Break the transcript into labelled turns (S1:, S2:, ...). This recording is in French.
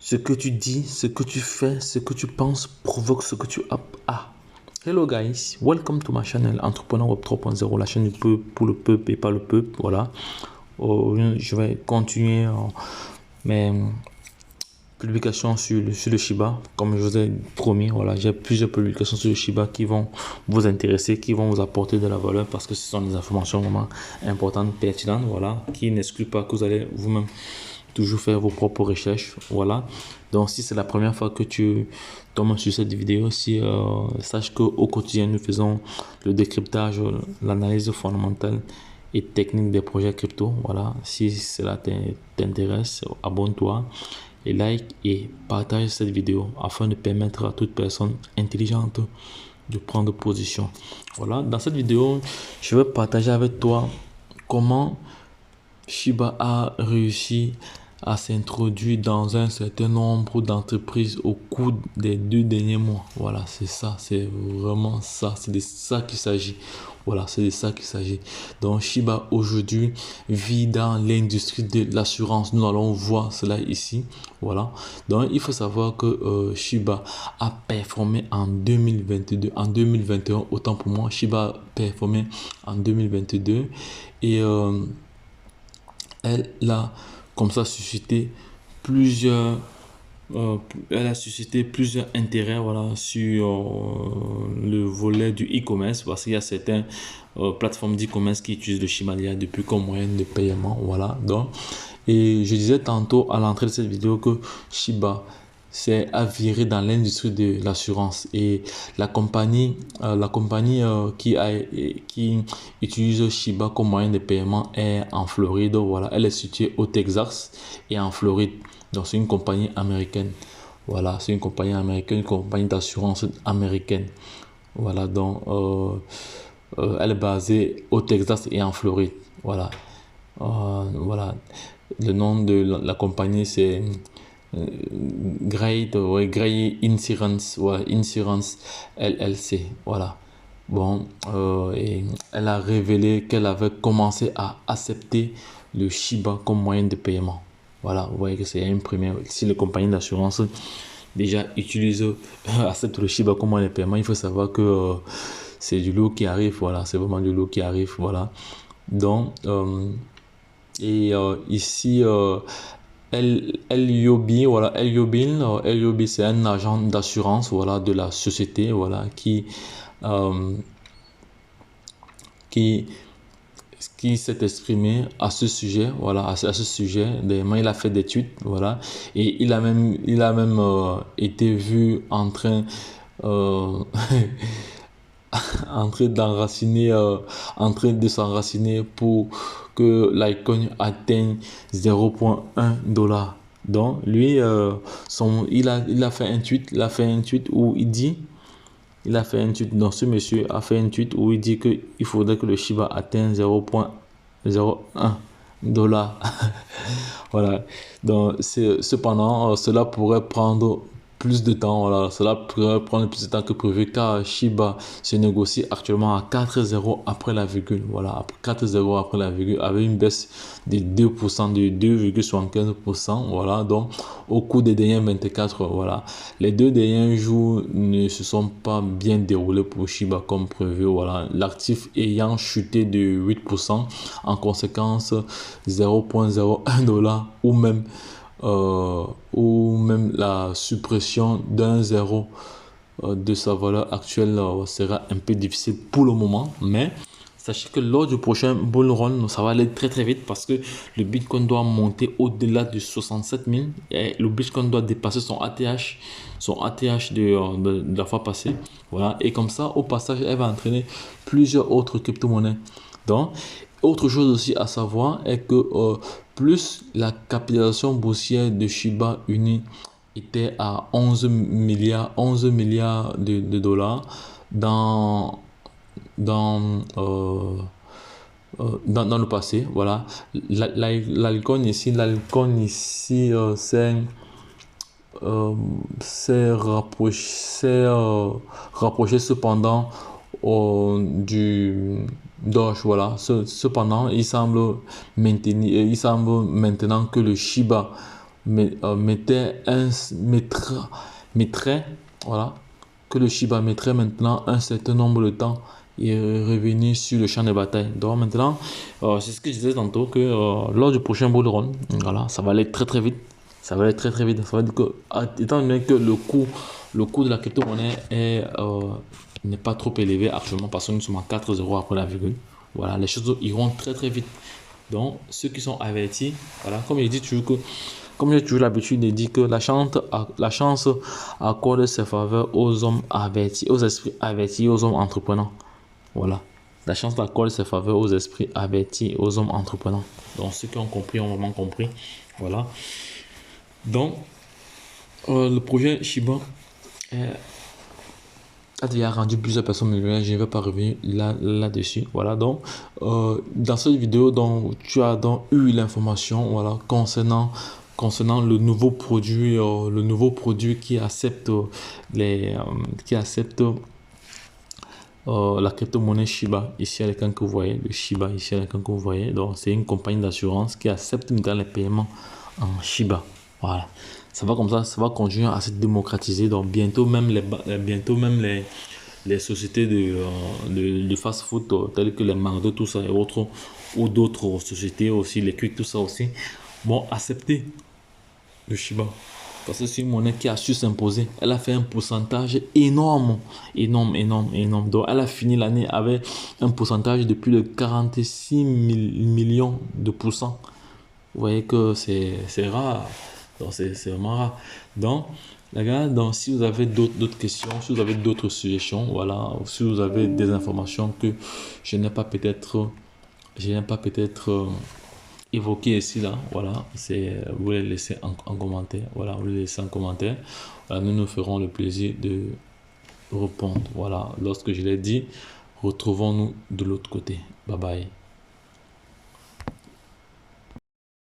S1: Ce que tu dis, ce que tu fais, ce que tu penses provoque ce que tu as. Hello guys, welcome to my channel Entrepreneur Web 3.0, la chaîne du peuple pour le peuple et pas le peuple. Voilà. Je vais continuer mes publications sur le Shiba. Comme je vous ai promis, voilà, j'ai plusieurs publications sur le Shiba qui vont vous intéresser, qui vont vous apporter de la valeur parce que ce sont des informations vraiment importantes, pertinentes, voilà, qui n'excluent pas que vous allez vous-même toujours faire vos propres recherches. Voilà. Donc si c'est la première fois que tu tombes sur cette vidéo, sache qu'au quotidien nous faisons le décryptage, l'analyse fondamentale et technique des projets crypto. Voilà. Si cela t'intéresse, abonne-toi et like et partage cette vidéo afin de permettre à toute personne intelligente de prendre position. Voilà. Dans cette vidéo, je vais partager avec toi comment Shiba a réussi à s'introduire dans un certain nombre d'entreprises au cours des 2 derniers mois. Voilà, c'est ça, c'est vraiment ça, c'est de ça qu'il s'agit. Voilà, c'est de ça qu'il s'agit. Donc, Shiba aujourd'hui vit dans l'industrie de l'assurance. Nous allons voir cela ici. Voilà. Donc, il faut savoir que Shiba a performé en 2022. En 2021, autant pour moi, Shiba a performé en 2022 et elle a comme ça suscité plusieurs intérêts, voilà, sur le volet du e-commerce parce qu'il y a certaines plateformes d'e-commerce qui utilisent le Shiba depuis comme moyen de paiement. Voilà. Donc, et je disais tantôt à l'entrée de cette vidéo que Shiba s'est avéré dans l'industrie de l'assurance et la compagnie qui utilise Shiba comme moyen de paiement est en Floride. Voilà, elle est située au Texas et en Floride. Donc c'est une compagnie américaine. Voilà, c'est une compagnie américaine, une compagnie d'assurance américaine. Voilà, donc elle est basée au Texas et en Floride. Voilà. Voilà. Le nom de la compagnie c'est Gray Insurance, ouais, Insurance LLC. Voilà. Bon, et elle a révélé qu'elle avait commencé à accepter le Shiba comme moyen de paiement. Voilà, vous voyez que c'est une première. Si les compagnies d'assurance déjà utilisent, acceptent le Shiba comme moyen de paiement, il faut savoir que c'est du lot qui arrive. Voilà, c'est vraiment du lot qui arrive. Voilà. Donc, ici, LUB, voilà, LUB, c'est un agent d'assurance, voilà, de la société, voilà, euh, qui, qui s'est exprimé à ce sujet, voilà, à ce sujet. Dernièrement, il a fait des tweets, voilà, et il a même été vu en train en train d'enraciner, en train de s'enraciner pour que l'icône atteigne 0,1 $. Donc lui, il a fait un tweet, où il dit, donc ce monsieur a fait un tweet où il dit que il faudrait que le Shiba atteigne 0,01 $. Voilà. Donc cependant, cela pourrait prendre plus de temps, voilà, cela pourrait prendre plus de temps que prévu car Shiba se négocie actuellement à 4 zéros après la virgule, voilà, 4 zéros après la virgule avec une baisse de 2%, de 2,75%, voilà. Donc au cours des derniers 24 heures, voilà, les 2 derniers jours ne se sont pas bien déroulés pour Shiba comme prévu, voilà, l'actif ayant chuté de 8%, en conséquence 0,01 $, ou même la suppression d'un zéro de sa valeur actuelle sera un peu difficile pour le moment, mais sachez que lors du prochain bull run, ça va aller très très vite parce que le Bitcoin doit monter au-delà de 67 000 et le Bitcoin doit dépasser son ATH de la fois passée. Voilà, et comme ça, au passage, elle va entraîner plusieurs autres crypto-monnaies. Donc, autre chose aussi à savoir est que plus la capitalisation boursière de Shiba Inu était à 11 milliards de dollars dans, dans le passé. Voilà. L'alcool ici, s'est rapproché cependant du Doge. Voilà. Cependant, il semble maintenant que le Shiba mettrait, voilà, que le Shiba mettrait maintenant un certain nombre de temps et revenir sur le champ de bataille. Donc maintenant, c'est ce que je disais tantôt, que lors du prochain bull run, voilà, ça va aller très très vite. Ça va aller très très vite. Ça va dire que, étant donné que le coût de la crypto-monnaie n'est pas trop élevé actuellement, parce que nous sommes à 4 euros après la virgule. Voilà, les choses iront très très vite. Donc, ceux qui sont avertis, voilà, comme je dis toujours que, comme j'ai toujours l'habitude de dire que la chance accorde ses faveurs aux hommes avertis, aux esprits avertis, aux hommes entrepreneurs. Voilà. La chance accorde ses faveurs aux esprits avertis, aux hommes entrepreneurs. Donc, ceux qui ont compris ont vraiment compris. Voilà. Donc, le projet Shiba a déjà rendu plusieurs personnes millionnaires. Je ne vais pas revenir là-dessus. Voilà. Donc, dans cette vidéo, donc, tu as donc eu l'information, voilà, concernant le nouveau produit qui accepte la crypto-monnaie Shiba. Ici, à l'écran que vous voyez, le Shiba, ici, à l'écran que vous voyez. Donc, c'est une compagnie d'assurance qui accepte maintenant les paiements en Shiba. Voilà. Ça va comme ça va continuer à se démocratiser. Donc, bientôt même les sociétés de fast-food telles que les McDo, tout ça et autres, ou d'autres sociétés aussi, les Quick, tout ça aussi, vont accepter le Shiba. Parce que c'est une monnaie qui a su s'imposer. Elle a fait un pourcentage énorme. Donc, elle a fini l'année avec un pourcentage de plus de 46 millions de pourcents. Vous voyez que c'est rare. Donc, c'est vraiment rare. Donc, les gars, donc, si vous avez d'autres questions, si vous avez d'autres suggestions, voilà, ou si vous avez des informations que je n'ai pas peut-être évoqué ici là, voilà, vous les laissez en commentaire, voilà, vous les laissez en commentaire, voilà, nous nous ferons le plaisir de répondre, voilà, lorsque je l'ai dit, retrouvons-nous de l'autre côté, bye bye.